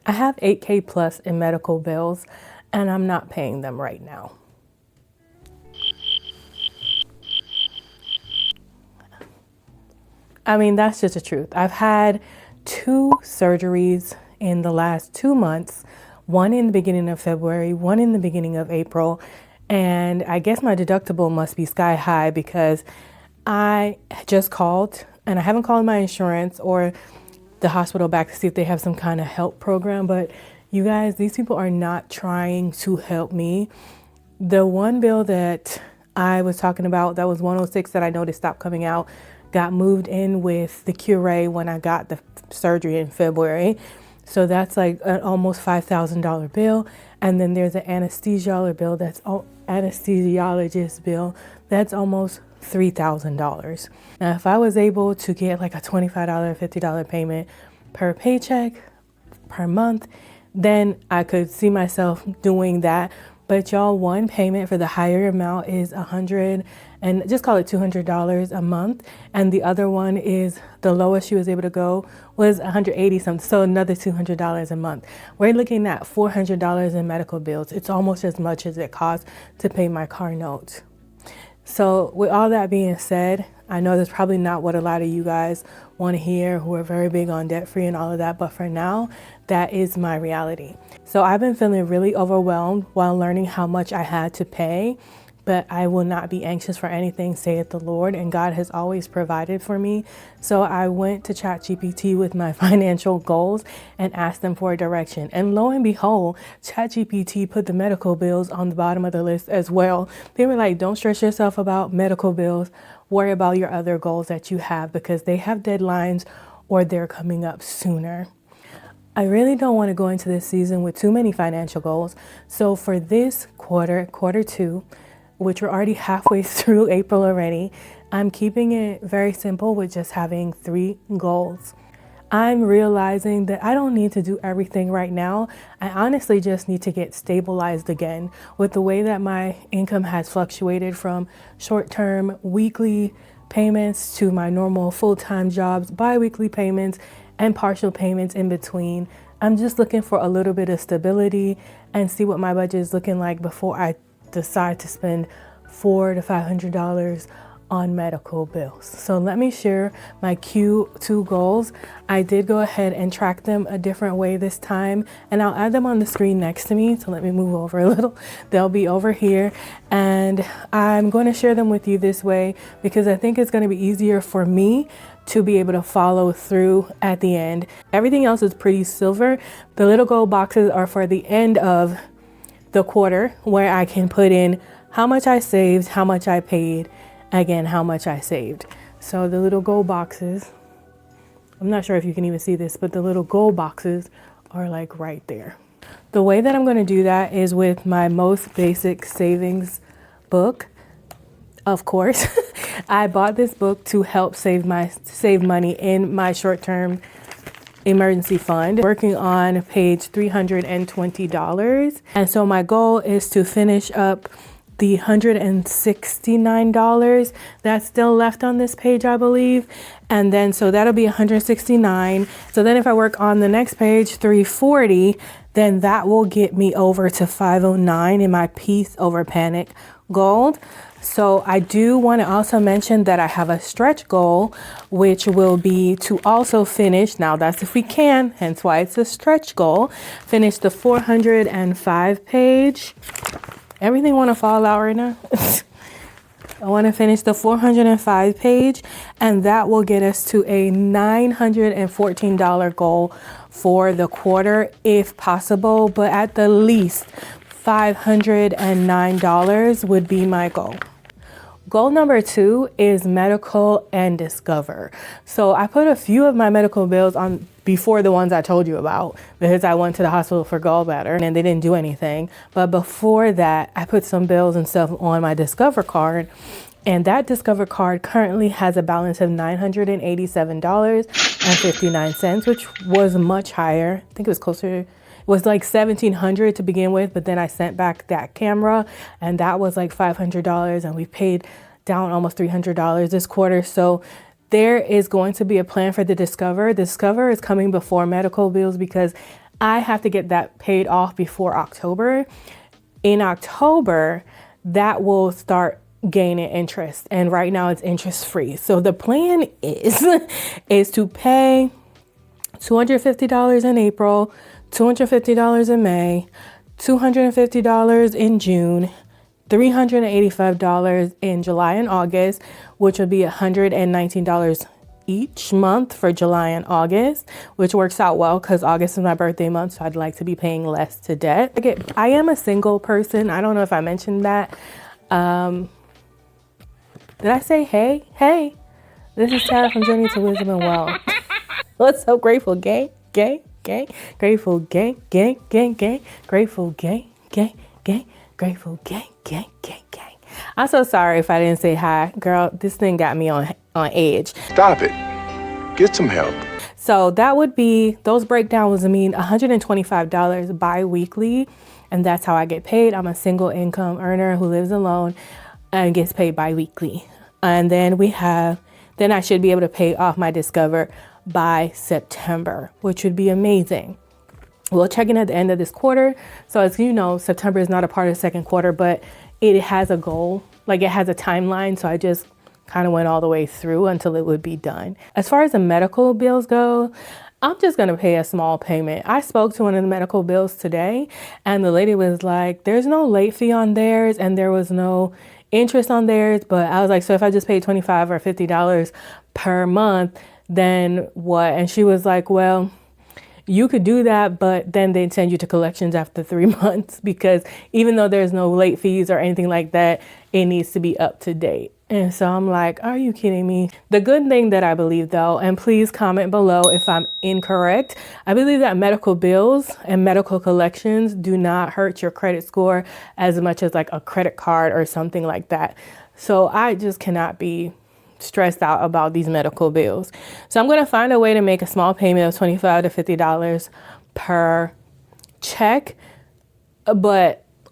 I have 8K plus in medical bills, and I'm not paying them right now. I mean, that's just the truth. I've had 2 surgeries in the last 2 months, one in the beginning of February, one in the beginning of April. And I guess my deductible must be sky high because I just called, and I haven't called my insurance or the hospital back to see if they have some kind of help program. But you guys, these people are not trying to help me. The one bill that I was talking about, that was 106 that I noticed stopped coming out, got moved in with the Curé when I got the surgery in February. So that's like an almost $5,000 bill. And then there's an anesthesiologist bill that's almost $3,000. Now, if I was able to get like a $25, $50 payment per paycheck per month, then I could see myself doing that. But y'all, one payment for the higher amount is $100 and just call it $200 a month. And the other one is the lowest she was able to go was $180 something. So another $200 a month. We're looking at $400 in medical bills. It's almost as much as it costs to pay my car note. So with all that being said, I know that's probably not what a lot of you guys want to hear who are very big on debt free and all of that. But for now, that is my reality. So I've been feeling really overwhelmed while learning how much I had to pay. But I will not be anxious for anything, saith the Lord, and God has always provided for me. So I went to ChatGPT with my financial goals and asked them for a direction. And lo and behold, ChatGPT put the medical bills on the bottom of the list as well. They were like, don't stress yourself about medical bills. Worry about your other goals that you have because they have deadlines or they're coming up sooner. I really don't want to go into this season with too many financial goals. So for this quarter 2, which we're already halfway through April already, I'm keeping it very simple with just having 3 goals. I'm realizing that I don't need to do everything right now. I honestly just need to get stabilized again with the way that my income has fluctuated from short-term weekly payments to my normal full-time jobs, bi-weekly payments, and partial payments in between. I'm just looking for a little bit of stability and see what my budget is looking like before I decide to spend $400 to $500 on medical bills. So let me share my Q2 goals. I did go ahead and track them a different way this time, and I'll add them on the screen next to me. So let me move over a little. They'll be over here, and I'm going to share them with you this way because I think it's going to be easier for me to be able to follow through at the end. Everything else is pretty silver. The little gold boxes are for the end of the quarter where I can put in how much I saved, how much I paid, again, how much I saved. So the little gold boxes, I'm not sure if you can even see this, but the little gold boxes are like right there. The way that I'm going to do that is with my most basic savings book. Of course, I bought this book to help save money in my short-term emergency fund, working on page $320. And so my goal is to finish up the $169 that's still left on this page, I believe. And then so that'll be $169. So then if I work on the next page, $340, then that will get me over to $509 in my peace over panic goal. So I do want to also mention that I have a stretch goal, which will be to also finish, now that's if we can, hence why it's a stretch goal, finish the 405 page. Everything want to fall out right now? I want to finish the 405 page, and that will get us to a $914 goal for the quarter if possible, but at the least $509 would be my goal. Goal number 2 is medical and discover. So I put a few of my medical bills on before the ones I told you about because I went to the hospital for gallbladder and they didn't do anything. But before that, I put some bills and stuff on my Discover card. And that Discover card currently has a balance of $987.59, which was much higher. I think it was closer. It was like $1,700 to begin with, but then I sent back that camera and that was like $500, and we paid down almost $300 this quarter. So there is going to be a plan for the Discover. Discover is coming before medical bills because I have to get that paid off before October. In October, that will start gaining interest. And right now it's interest free. So the plan is to pay $250 in April, $250 in May, $250 in June, $385 in July and August, which would be $119 each month for July and August, which works out well because August is my birthday month, so I'd like to be paying less to debt. I am a single person. I don't know if I mentioned that. Did I say hey? Hey, this is Tara from Journey to Wisdom and Wealth. What's up, Grateful Gang? Gang, gang, Grateful Gang, gang, gang, gang, Grateful Gang, gang, gang, Grateful Gang, gang, gang, gang. I'm so sorry if I didn't say hi. Girl, this thing got me on edge. Stop it. Get some help. So that would be, those breakdowns would mean $125 bi-weekly, and that's how I get paid. I'm a single income earner who lives alone and gets paid bi-weekly. And then then I should be able to pay off my Discover by September, which would be amazing. We'll check in at the end of this quarter. So as you know, September is not a part of the second quarter, but it has a goal, like it has a timeline. So I just kind of went all the way through until it would be done. As far as the medical bills go, I'm just going to pay a small payment. I spoke to one of the medical bills today, and the lady was like, there's no late fee on theirs and there was no interest on theirs. But I was like, so if I just pay $25 or $50 per month, then what? And she was like, well, you could do that, but then they'd send you to collections after 3 months, because even though there's no late fees or anything like that, it needs to be up to date. And so I'm like, are you kidding me? The good thing that I believe though, and please comment below if I'm incorrect, I believe that medical bills and medical collections do not hurt your credit score as much as like a credit card or something like that. So I just cannot be stressed out about these medical bills. So I'm going to find a way to make a small payment of $25 to $50 per check,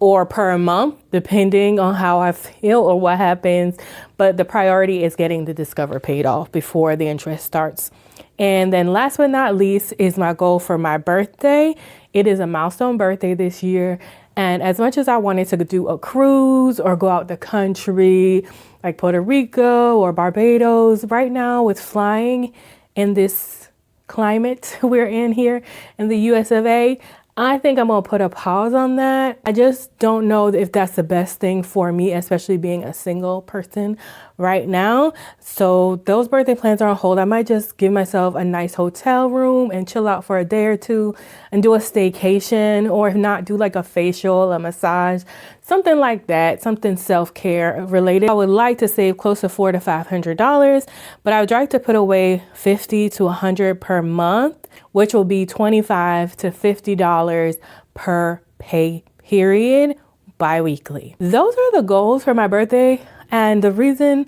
or per month, depending on how I feel or what happens. But the priority is getting the Discover paid off before the interest starts. And then last but not least is my goal for my birthday. It is a milestone birthday this year. And as much as I wanted to do a cruise or go out the country, like Puerto Rico or Barbados, right now with flying in this climate we're in here in the US of A, I think I'm gonna put a pause on that. I just don't know if that's the best thing for me, especially being a single person right now. So those birthday plans are on hold. I might just give myself a nice hotel room and chill out for a day or two and do a staycation, or if not, do like a facial, a massage, something like that, something self-care related. I would like to save close to $400 to $500, but I would like to put away $50 to $100 per month, which will be $25 to $50 per pay period bi-weekly. Those are the goals for my birthday. And the reason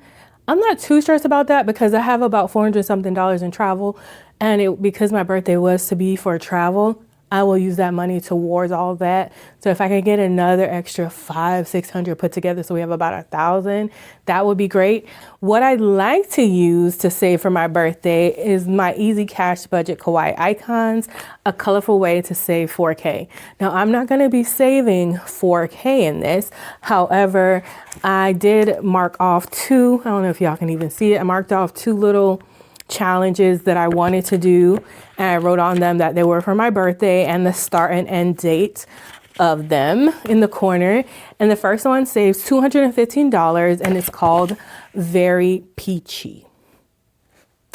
I'm not too stressed about that, because I have about $400 something in travel, and because my birthday was to be for travel, I will use that money towards all that. So if I can get another extra $500-600 put together, so we have about $1,000, that would be great. What I'd like to use to save for my birthday is my Easy Cash Budget Kawaii icons, a colorful way to save $4K. Now I'm not going to be saving $4K in this. However, I did mark off two, I don't know if y'all can even see it, I marked off two little challenges that I wanted to do, and I wrote on them that they were for my birthday and the start and end date of them in the corner. And the first one saves $215, and it's called Very Peachy.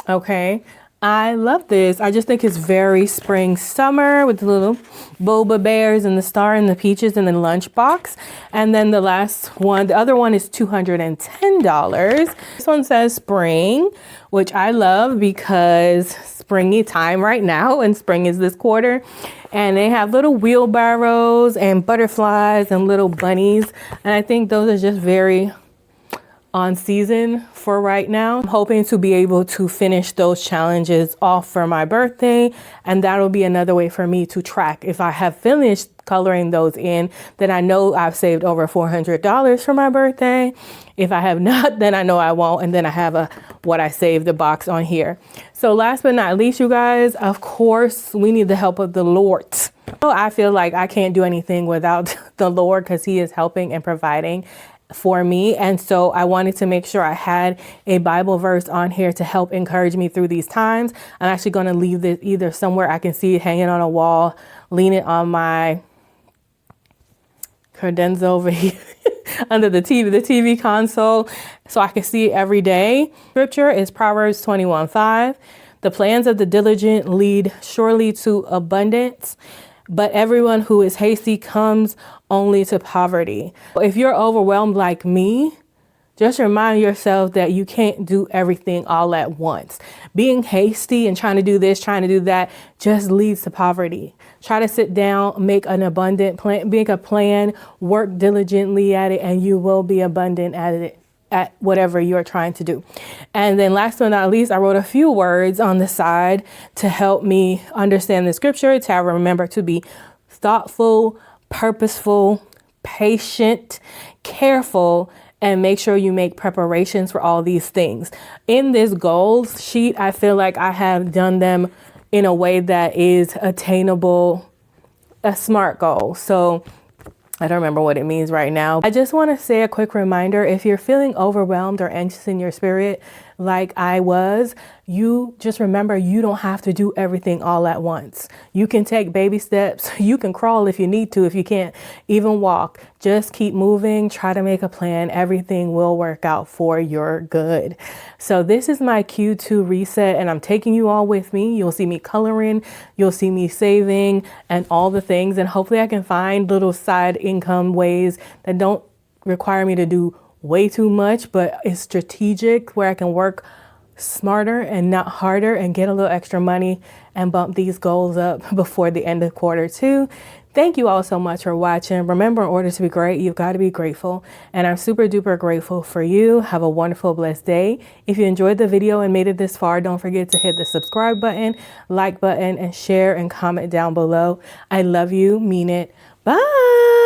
Okay, I love this. I just think it's very spring summer with the little boba bears and the star and the peaches and the lunchbox. And then the last one, the other one is $210. This one says spring, which I love because springy time right now, and spring is this quarter. And they have little wheelbarrows and butterflies and little bunnies. And I think those are just very on season for right now. I'm hoping to be able to finish those challenges off for my birthday, and that'll be another way for me to track. If I have finished coloring those in, then I know I've saved over $400 for my birthday. If I have not, then I know I won't, and then I have a what I saved the box on here. So last but not least, you guys, of course, we need the help of the Lord. I feel like I can't do anything without the Lord, because he is helping and providing for me. And so I wanted to make sure I had a Bible verse on here to help encourage me through these times. I'm actually going to leave this either somewhere I can see it hanging on a wall, lean it on my credenza over here under the TV console, so I can see it every day. Scripture is Proverbs 21:5. The plans of the diligent lead surely to abundance, but everyone who is hasty comes only to poverty. If you're overwhelmed like me, just remind yourself that you can't do everything all at once. Being hasty and trying to do this, trying to do that, just leads to poverty. Try to sit down, make an abundant plan, make a plan, work diligently at it, and you will be abundant at it, at whatever you're trying to do. And then last but not least, I wrote a few words on the side to help me understand the scripture, to remember to be thoughtful, purposeful, patient, careful, and make sure you make preparations for all these things. In this goals sheet, I feel like I have done them in a way that is attainable, a SMART goal. So I don't remember what it means right now. I just want to say a quick reminder, if you're feeling overwhelmed or anxious in your spirit, like I was, you just remember you don't have to do everything all at once. You can take baby steps. You can crawl if you need to, if you can't even walk. Just keep moving, try to make a plan. Everything will work out for your good. So this is my Q2 reset, and I'm taking you all with me. You'll see me coloring, you'll see me saving and all the things. And hopefully I can find little side income ways that don't require me to do way too much, but it's strategic, where I can work smarter and not harder and get a little extra money and bump these goals up before the end of Q2. Thank you all so much for watching. Remember, in order to be great, you've got to be grateful. And I'm super duper grateful for you. Have a wonderful, blessed day. If you enjoyed the video and made it this far, don't forget to hit the subscribe button, like button, and share and comment down below. I love you. Mean it. Bye.